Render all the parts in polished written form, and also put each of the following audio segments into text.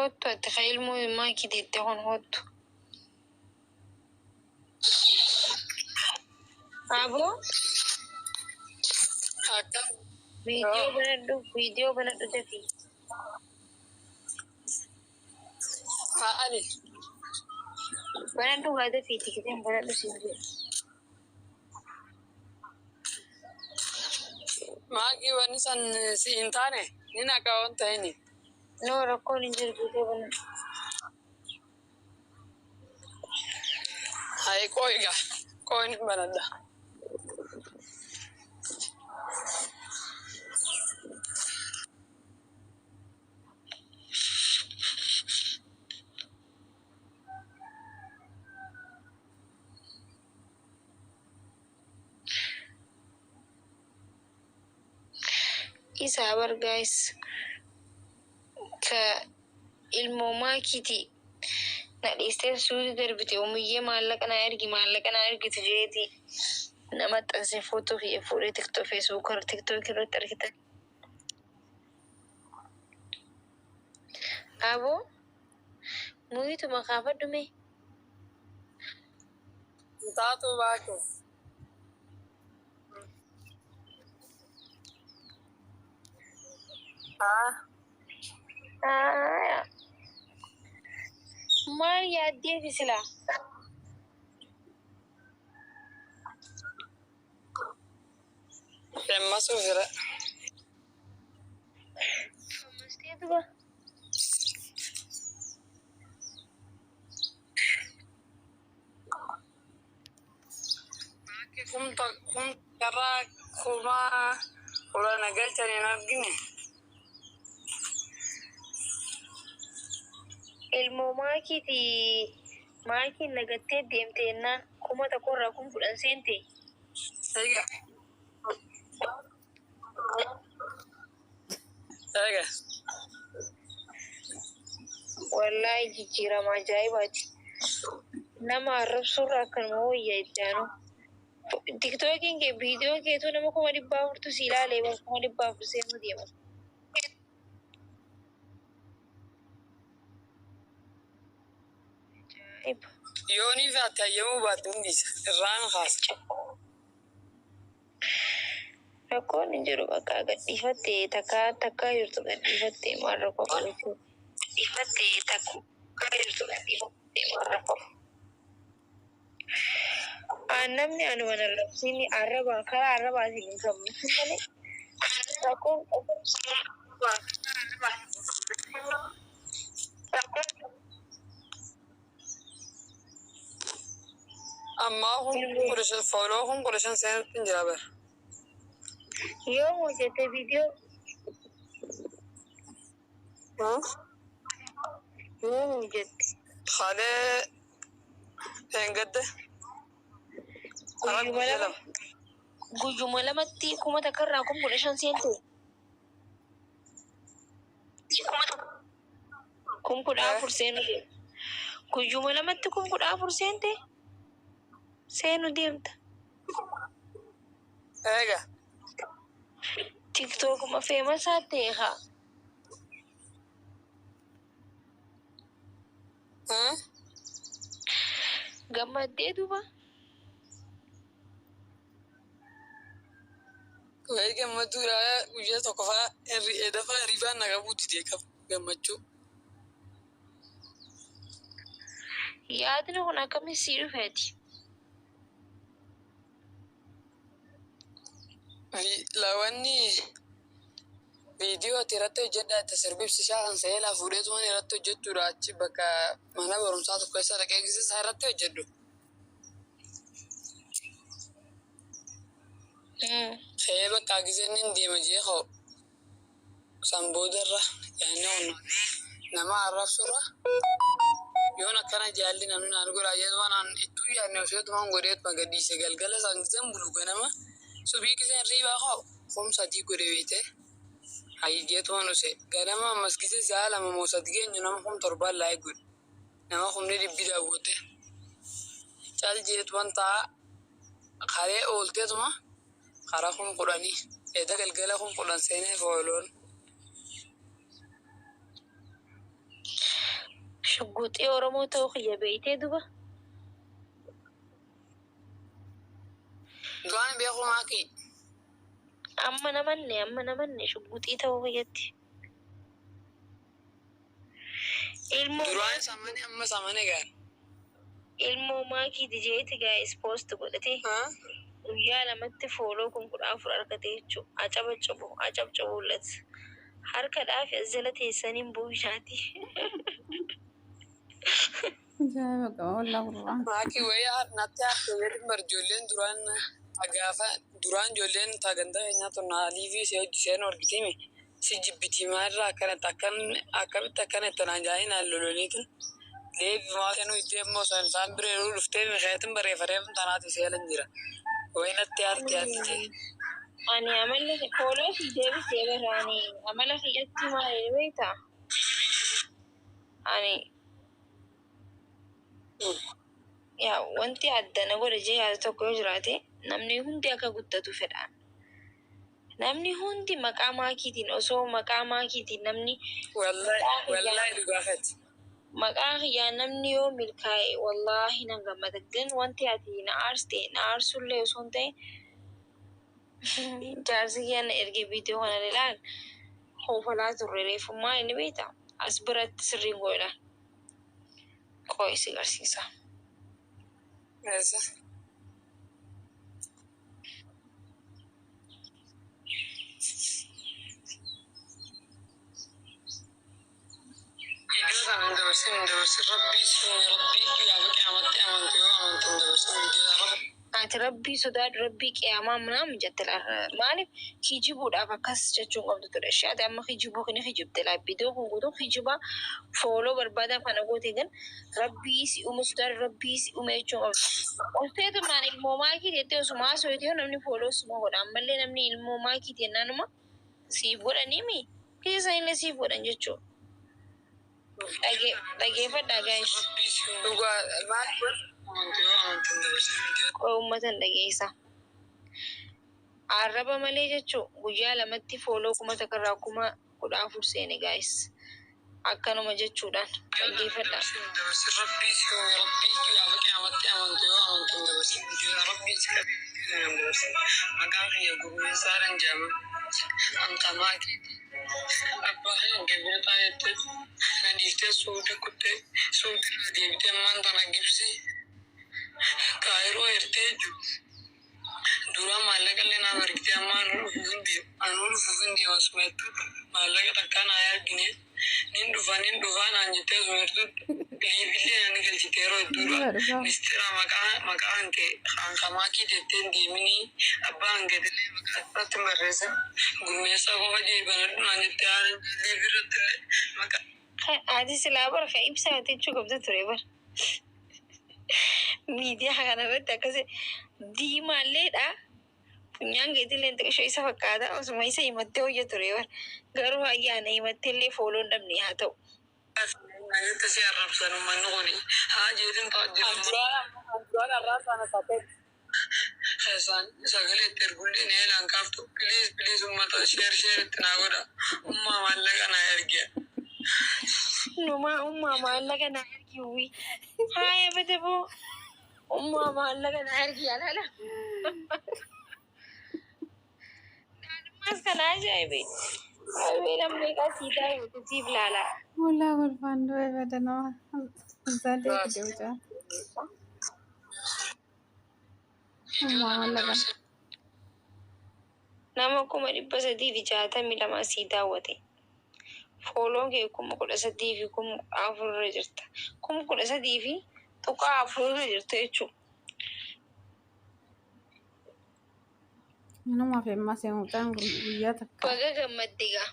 هوتو تخيل مو ما كده تهون هوتو أبو فيديو بندو تفي علي بندو هذا في تكتين بندو سيدي معك ونسان سينتاني هنا كون تاني نو ركون إنجل فيديو بندو هاي كويجا كوين بندا isabar guys ka ilmo makiti na dhiste suudi darbite umiyye maallaqana ergi tijeeti nama xanse foto kiyya fuudhee tiktok facebook tiktok irratti argitan abo muhitu makaafadhume taatu baake maal yaaddeefi silaa Emmasu jira ammasteetuba kum karaa kumaa kula nagalchanii argine ilmo maakiti maakiin nagattee deemteennaan kuma takorraa kun fudhan seente eega eega wallahi jijjiirama ajaa'ibaati nama arrabsurra akkanuma wayyaa ittaanu tiktokiin kee viidiyoo keetu nama 400 si ilaalee 400 seenu deema yoonii fi atayyamuu baaddu hundiisa irraan kaasa rakkoon hin jiru bakka gadhiifatte takkaa jirtu gadhiifatte maal rakkoo qabaachuu gadhiifatte takkaa jirtu gadhiifatte maal rakkoo namni anuma narrabsiini arrabaa karaa arrabaatiin hin qabnu malee rakkoon amma kun foloo kun 15 seenatti hin jira bara yoo hojjete viidiyoo yoo hojjette halee engadde guyyuma lamatti kuma takarraa kun 15 seente kun 14 seenu guyyuma lamatti kun 14 seente seenu deemta eega tiktok ma famous ta'e gammaddee duuba Wayi gammachuu guyyaa tokko fa'aa dafa hirribaan naqabuutti deekamu gammachuu. yaadni kun akkamii sii dhufeeti lawanni viidiyoo ati irratti hojjedha itti sirbibsiisaa kan seelaa fuudheetumaan irratti hojjechuudha achi bakka mana barumsaa tokko keessa dhaqee gisisaa irratti hojjedhu. bakka giseenni hin deema jee koo san boodarra yaanne nama arrabsurra yoon akkana jaalli namni naan godhaa jedhumaan aan ittuu yaadne osheetumaan godheetuma gadhiise galgala san giseen bulu ganama subii giseen riibaa koo kumsatii godhe beete hayyeetumaan use ganama ammas gisee saa lama moosati geenyu nama 7 laayee godhe nama 100 daawwate caal jeetumaan taa karee oolteetuma karaa 10 edda galgala 10 seenee fooloon shugguxii Oromoo ta'uu kiyya beeytee duba. Duraan beeku maaki. Amma namanne shugguxii ta'uu kiyyatti. Duraan samane amma samane gaar. Ilmoo maakiiti jeeti gaa'is poost godhate. Guyyaa lamatti fooloo kun 14 argate jechuudha. Acabcabuullet. Harkadhaaf as jala teessaniin bu'ishaati. Maaki wayyaa natti haasawee marjoolleen duraan ijoolleen tagantaa keenyaa tonnaalii fi seen argitime si jibbitii maalirraa akkamitti akkana ittanaan jaa'in halloloniitu leebi maa kennu itti immoo isaan bireeruu dhuftee meeshaatiin bareefareef tanaati seelan jira. Waynatti aarti ta'e. Ani amala fooloo fi deebisee baraani amala kiyyatti maal beektaa? Ani yaa wanti addana godha jee yaada tokko yoo jiraate namni hundi akka guddatu fedhaan. Namni hundi maqaa maakiitiin osoo maqaa maakiitiin namni wallahi dhugaafati. Maqaa kiyyaa namni yoo milkaa'e wallaahi nan gammada. Gan wanti ati na aarste na aarsullee osoo hin ta'in jaarsi kiyyaa na erge viidiyoo kana ilaal hoofalaa turre reeffummaa inni beektaa? As biratti sirriin godha. Qoy si garsiisa. Ati rabbii sodaadhu rabbii qiyaamaa manaa jette maaliif kijibuudhaaf akkas jechuun qabdu ture. Ishee ati amma kijibuu kana kijibte laa viidiyoo kun guutuu kijibaa fooloo barbaadaa kana goote gan rabbii si uume sodaadhu rabbii si uume jechuun qabdu. Olteetu maan ilmoo maakii jettee osumaa sootee namni fooloo suma godha ammallee namni ilmoo maakii jennaanuma siif godhaniimi keessa illee siif godhan jechuudha. Dhageeffadhaa gaa'is. Uummatan dhageessa. Arraba malee jechuun guyyaa lamatti fooloo 1,14 seene gaa'is. Akkanuma jechuudhaan dhageeffadhaa. Abbaan gabirata jettee nadiiftee suuta kuttee suuta deebitee maantana gibsii kaayiroo hirtee jechuudha. Dura maallaqa illee naaf argitee amma anuu dhufuuf hin deemu asumeettu maallaqa takkaa naa argine nin dhufaa naan jettee asumeettu liibillee nani galchitee yeroo hedduudha. Mistira maqaa hanke hankamaakii jettee hin deeminii abbaa hanketillee maqaa irratti barreessa gurmeessaa qofa jeebanadhu naan jettee haala liibirratti illee maqaa. Ati silaa bara kan ibsaate jechuu qabda ture bara. Miidiyaa kanarratti akkasii diimaalleedha. Funyaan geetillee xiqqishoo isa fakkaata. Osuma isa himattee hojja ture bara. Garuu ayyaana himattee illee fooloo hin dhabne haa ta'u. Nanitti si arrabsan uummanni kuni haa jeetin duraan arraa sana taatee sagalee itti ergullee ni eelaan kaaftu piliis uummata sheer itti naa godha ummaa maallaqa naa ergiya. Numa ummaa maallaqa naa ergi uwwi. Haaya bade boo ummaa maallaqa naa ergi alaala. Daadhimaas kana ajaa'ibe. Beelam meeqaa siidaa yoo siif laala. Walaa golfaan du'e badanoo zaadee fide wucaa. Nama 362 sii daawwate. Fooloon kee 13,400 irra jirta. 13,400 irra jirta jechuudha. Nama fi ammaa seenuu ta'an guyyaa takka. Baga gammaddigaa.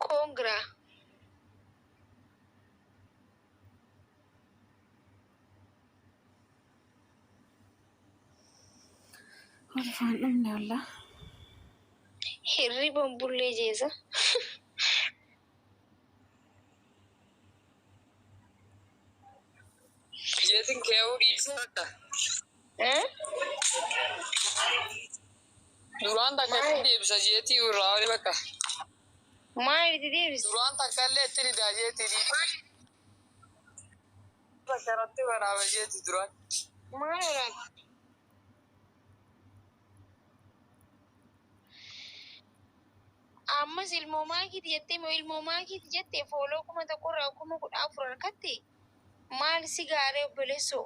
Koongiraa. Golfaan dhumne wallaa. Hirriban bullee jeesa. Jeetin keewuu dhiisaadha. Duraan takka deebisa jeetii irraa oli bakka. Maal itti deebis? Duraan takka illee itti ridaa jeetii bakka irratti waraaba jeeti duraan. Maal waraaba? Ammas ilmoo maakiiti jettee moo ilmoo maakiiti jettee fooloo 1,000 irraa 10,000 harkatti? Maal si gaaree obboleessoo?